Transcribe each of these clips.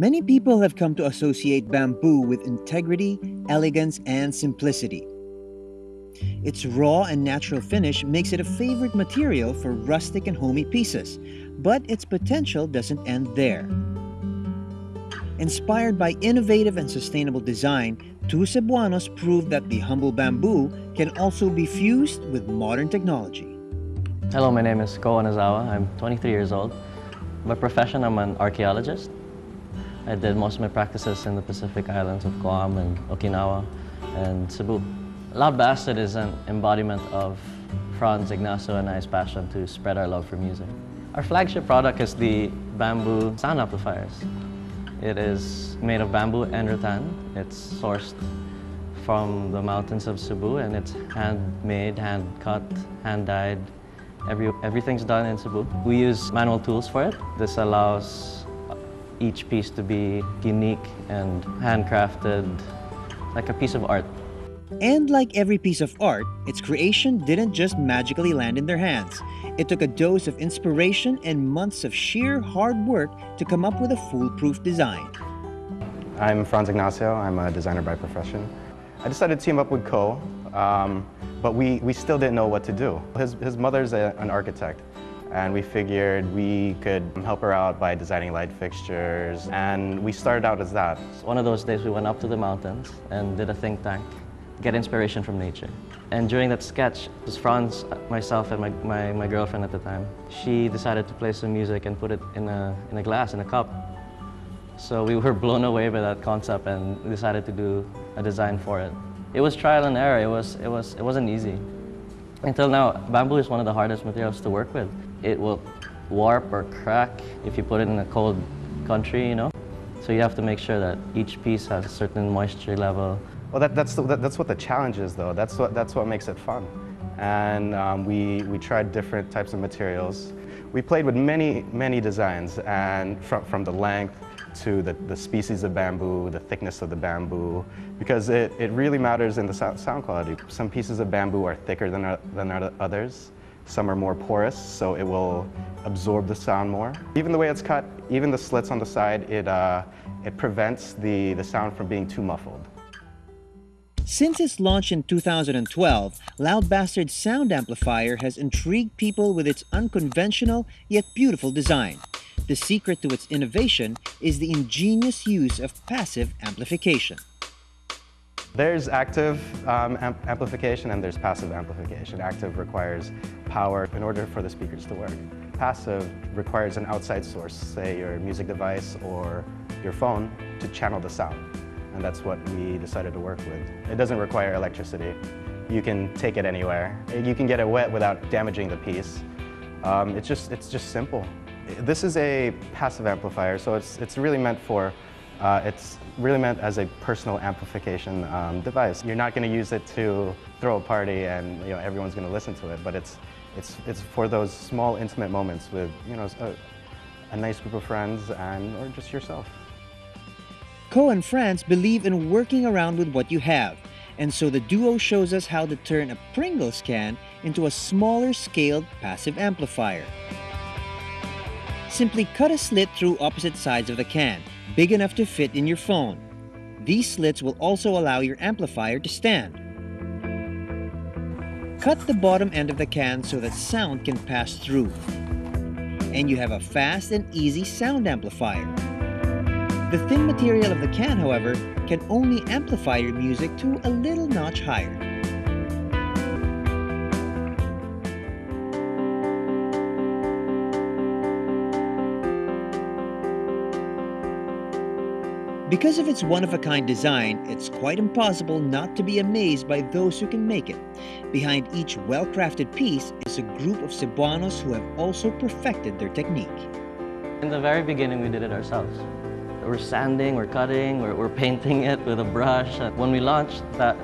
Many people have come to associate bamboo with integrity, elegance, and simplicity. Its raw and natural finish makes it a favorite material for rustic and homey pieces, but its potential doesn't end there. Inspired by innovative and sustainable design, two Cebuanos proved that the humble bamboo can also be fused with modern technology. Hello, my name is Ko Anazawa. I'm 23 years old. By profession, I'm an archaeologist. I did most of my practices in the Pacific Islands of Guam and Okinawa and Cebu. Loudbasstard is an embodiment of Franz Ignacio and I's passion to spread our love for music. Our flagship product is the bamboo sound amplifiers. It is made of bamboo and rattan. It's sourced from the mountains of Cebu, and it's handmade, hand-cut, hand-dyed. Everything's done in Cebu. We use manual tools for it. This allows each piece to be unique and handcrafted, like a piece of art. And like every piece of art, its creation didn't just magically land in their hands. It took a dose of inspiration and months of sheer hard work to come up with a foolproof design. I'm Franz Ignacio. I'm a designer by profession. I decided to team up with Ko, but we still didn't know what to do. His mother's an architect, and we figured we could help her out by designing light fixtures, and we started out as that. One of those days we went up to the mountains and did a think tank, get inspiration from nature. And during that sketch, it was Franz, myself, and my girlfriend at the time. She decided to play some music and put it in a glass, in a cup. So we were blown away by that concept and decided to do a design for it. It was trial and error. It wasn't easy. Until now, bamboo is one of the hardest materials to work with. It will warp or crack if you put it in a cold country, you know? So you have to make sure that each piece has a certain moisture level. Well, that's what the challenge is, though. That's what makes it fun. And we tried different types of materials. We played with many designs, and from the length to the species of bamboo, the thickness of the bamboo, because it really matters in the sound quality. Some pieces of bamboo are thicker than others. Some are more porous, so it will absorb the sound more. Even the way it's cut, even the slits on the side, it prevents the sound from being too muffled. Since its launch in 2012, Loudbasstard's sound amplifier has intrigued people with its unconventional yet beautiful design. The secret to its innovation is the ingenious use of passive amplification. There's active amplification and there's passive amplification. Active requires power in order for the speakers to work. Passive requires an outside source, say your music device or your phone, to channel the sound. And that's what we decided to work with. It doesn't require electricity. You can take it anywhere. You can get it wet without damaging the piece. It's just simple. This is a passive amplifier, so it's really meant as a personal amplification device. You're not going to use it to throw a party and everyone's going to listen to it, but it's for those small intimate moments with a nice group of friends or just yourself. Ko and Franz believe in working around with what you have, and so the duo shows us how to turn a Pringles can into a smaller scaled passive amplifier. Simply cut a slit through opposite sides of the can, big enough to fit in your phone. These slits will also allow your amplifier to stand. Cut the bottom end of the can so that sound can pass through. And you have a fast and easy sound amplifier. The thin material of the can, however, can only amplify your music to a little notch higher. Because of its one-of-a-kind design, it's quite impossible not to be amazed by those who can make it. Behind each well-crafted piece is a group of Cebuanos who have also perfected their technique. In the very beginning, we did it ourselves. We're sanding, we're cutting, we're painting it with a brush. When we launched that,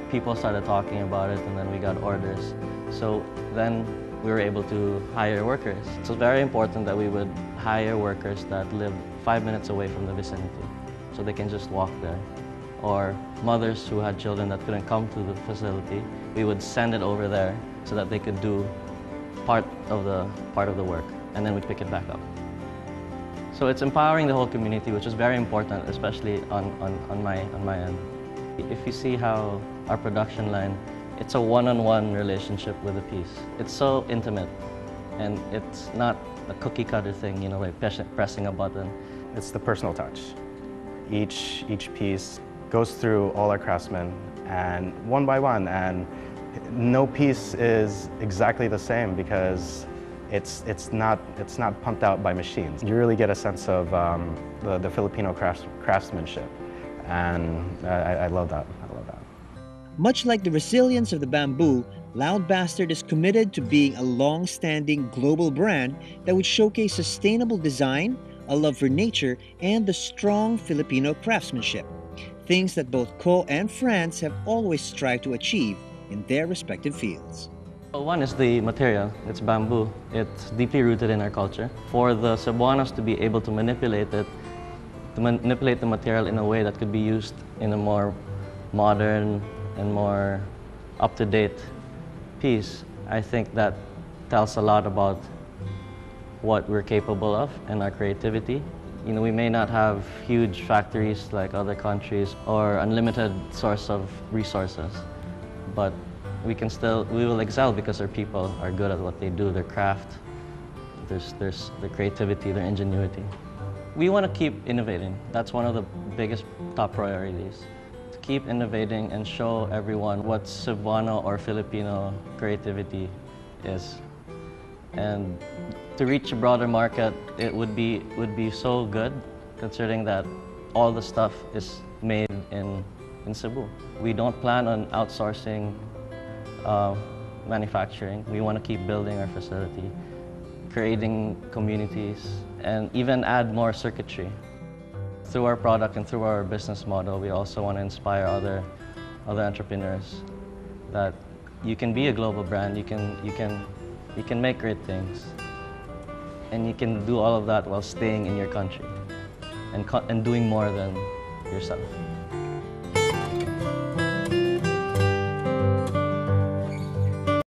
people started talking about it, and then we got orders. So then we were able to hire workers. So it's very important that we would hire workers that live 5 minutes away from the vicinity, so they can just walk there. Or mothers who had children that couldn't come to the facility, we would send it over there so that they could do part of the work, and then we'd pick it back up. So it's empowering the whole community, which is very important, especially on my end. If you see how our production line, it's a one-on-one relationship with a piece. It's so intimate, and it's not a cookie-cutter thing, you know, like pressing a button. It's the personal touch. Each piece goes through all our craftsmen, and one by one, and no piece is exactly the same because it's not pumped out by machines. You really get a sense of the Filipino craftsmanship, and I love that. I love that. Much like the resilience of the bamboo, Loudbasstard is committed to being a long-standing global brand that would showcase sustainable design, a love for nature, and the strong Filipino craftsmanship, things that both Co and France have always strived to achieve in their respective fields. Well, one is the material. It's bamboo. It's deeply rooted in our culture. For the Cebuanos to be able to manipulate it, to manipulate the material in a way that could be used in a more modern and more up-to-date piece, I think that tells a lot about what we're capable of and our creativity. You know, we may not have huge factories like other countries or unlimited source of resources, but we will excel because our people are good at what they do, their craft, there's their creativity, their ingenuity. We want to keep innovating. That's one of the biggest top priorities. To keep innovating and show everyone what Cebuano or Filipino creativity is. And to reach a broader market, it would be so good, considering that all the stuff is made in Cebu. We don't plan on outsourcing manufacturing. We want to keep building our facility, creating communities, and even add more circuitry. Through our product and through our business model, we also want to inspire other entrepreneurs that you can be a global brand, you can make great things, and you can do all of that while staying in your country and doing more than yourself.